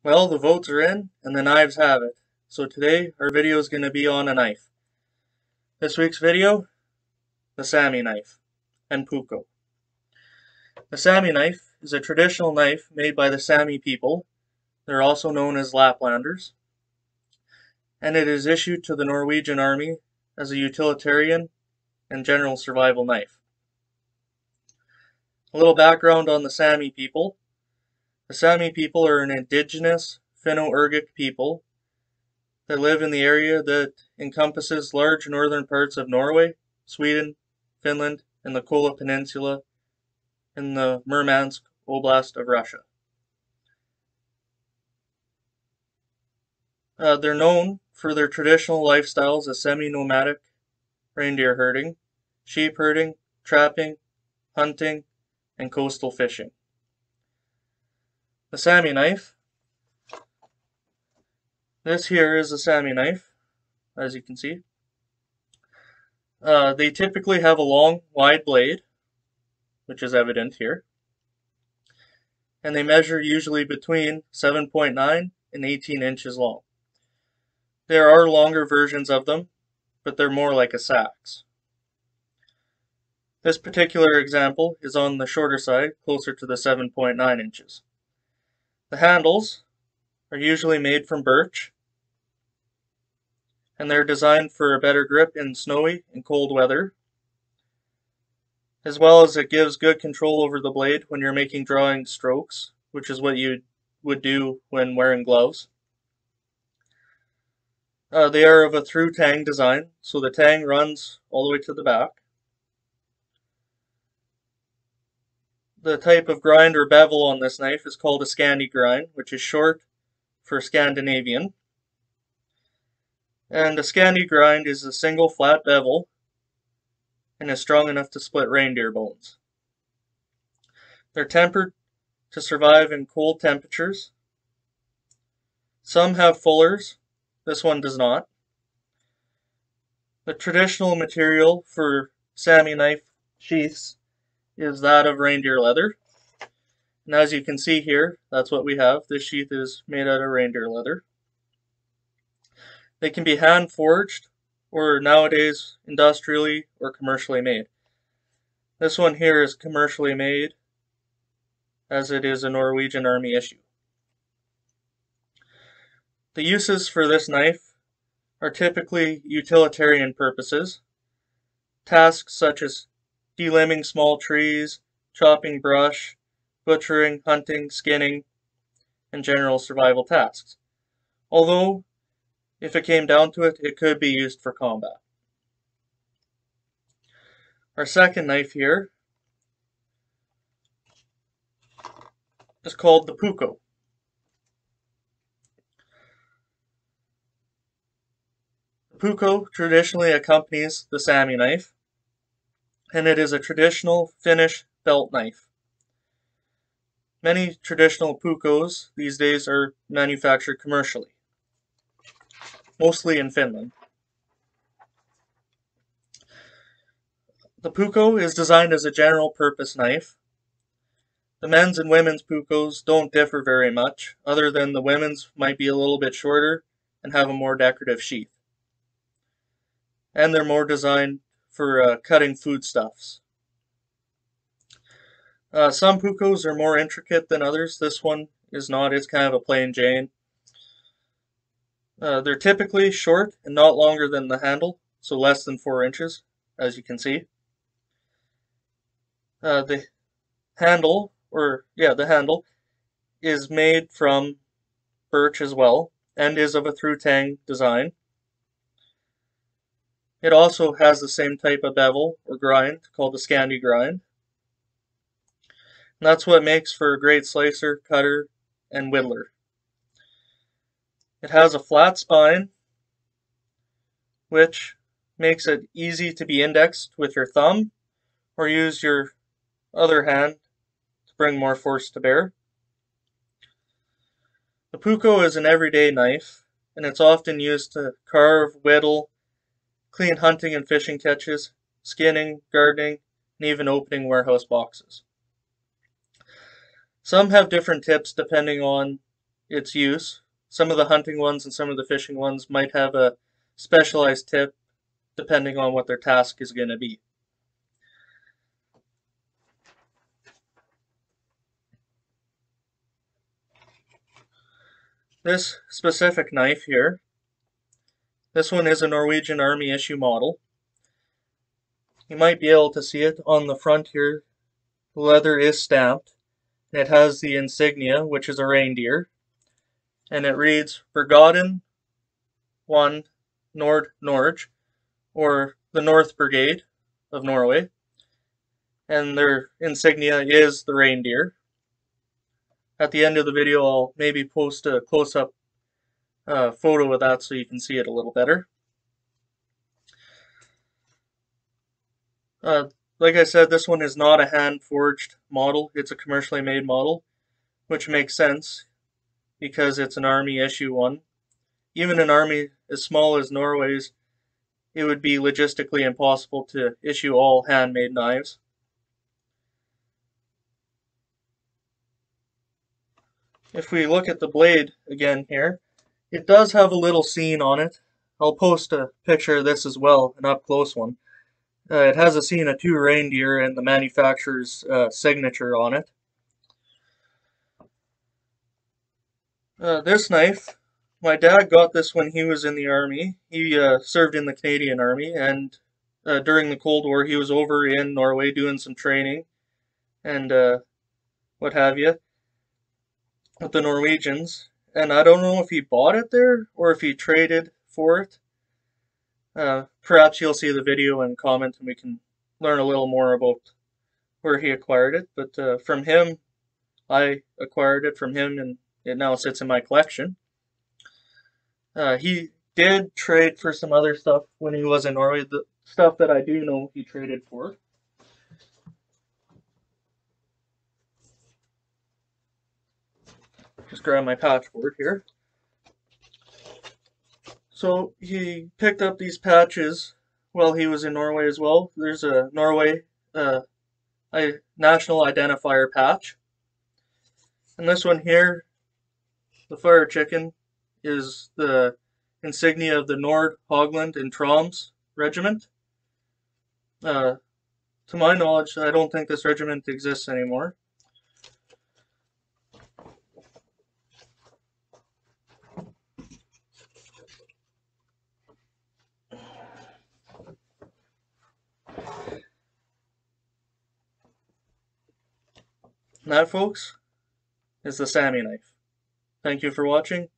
Well, the votes are in, and the knives have it. So today, our video is going to be on a knife. This week's video, the Sami knife, and Puko. The Sami knife is a traditional knife made by the Sami people. They're also known as Laplanders. And it is issued to the Norwegian Army as a utilitarian and general survival knife. A little background on the Sami people. The Sami people are an indigenous Finno-Ugric people that live in the area that encompasses large northern parts of Norway, Sweden, Finland, and the Kola Peninsula in the Murmansk Oblast of Russia. They're known for their traditional lifestyles as semi-nomadic reindeer herding, sheep herding, trapping, hunting, and coastal fishing. The Sami knife. This here is a Sami knife, as you can see. They typically have a long, wide blade, which is evident here. And they measure usually between 7.9 and 18 inches long. There are longer versions of them, but they're more like a sax. This particular example is on the shorter side, closer to the 7.9 inches. The handles are usually made from birch, and they're designed for a better grip in snowy and cold weather, as well as it gives good control over the blade when you're making drawing strokes, which is what you would do when wearing gloves. They are of a through tang design, so the tang runs all the way to the back. The type of grind or bevel on this knife is called a Scandi grind, which is short for Scandinavian. And a Scandi grind is a single flat bevel and is strong enough to split reindeer bones. They're tempered to survive in cold temperatures. Some have fullers. This one does not. The traditional material for Sami knife sheaths is that of reindeer leather. And as you can see here, that's what we have. This sheath is made out of reindeer leather. They can be hand forged or nowadays industrially or commercially made. This one here is commercially made as it is a Norwegian Army issue. The uses for this knife are typically utilitarian purposes. Tasks such as delimbing small trees, chopping brush, butchering, hunting, skinning, and general survival tasks. Although, if it came down to it, it could be used for combat. Our second knife here is called the Puko. The Puko traditionally accompanies the Sami knife, and it is a traditional Finnish belt knife. Many traditional Pukos these days are manufactured commercially, mostly in Finland. The Puko is designed as a general purpose knife. The men's and women's Pukos don't differ very much, other than the women's might be a little bit shorter and have a more decorative sheath. And they're more designed for cutting foodstuffs. Some Pukos are more intricate than others. This one is not. It's kind of a plain Jane. They're typically short and not longer than the handle, so less than 4 inches, as you can see. The handle is made from birch as well, and is of a through tang design. It also has the same type of bevel or grind called the Scandi grind. And that's what makes for a great slicer, cutter, and whittler. It has a flat spine, which makes it easy to be indexed with your thumb or use your other hand to bring more force to bear. The Puko is an everyday knife, and it's often used to carve, whittle, clean hunting and fishing catches, skinning, gardening, and even opening warehouse boxes. Some have different tips depending on its use. Some of the hunting ones and some of the fishing ones might have a specialized tip depending on what their task is going to be. This specific knife here, this one is a Norwegian Army issue model. You might be able to see it on the front here. The leather is stamped. It has the insignia, which is a reindeer, and it reads Brigaden 1 Nord Norge, or the North Brigade of Norway, and their insignia is the reindeer. At the end of the video, I'll maybe post a close-up photo of that so you can see it a little better. Like I said, this one is not a hand-forged model. It's a commercially made model, which makes sense because it's an Army issue one. Even an army as small as Norway's, it would be logistically impossible to issue all handmade knives. If we look at the blade again here, it does have a little scene on it. I'll post a picture of this as well, an up-close one. It has a scene of 2 reindeer and the manufacturer's signature on it. This knife, my dad got this when he was in the Army. He served in the Canadian Army, and during the Cold War he was over in Norway doing some training and what have you with the Norwegians. And I don't know if he bought it there or if he traded for it. Perhaps you'll see the video and comment and we can learn a little more about where he acquired it. But from him, I acquired it from him and it now sits in my collection. He did trade for some other stuff when he was in Norway. The stuff that I do know he traded for. Just grab my patchboard here. So he picked up these patches while he was in Norway as well. There's a Norway national identifier patch. And this one here, the fire chicken, is the insignia of the Nord Hogland and Troms regiment. To my knowledge, I don't think this regiment exists anymore. And that, folks, is the Sami knife. Thank you for watching.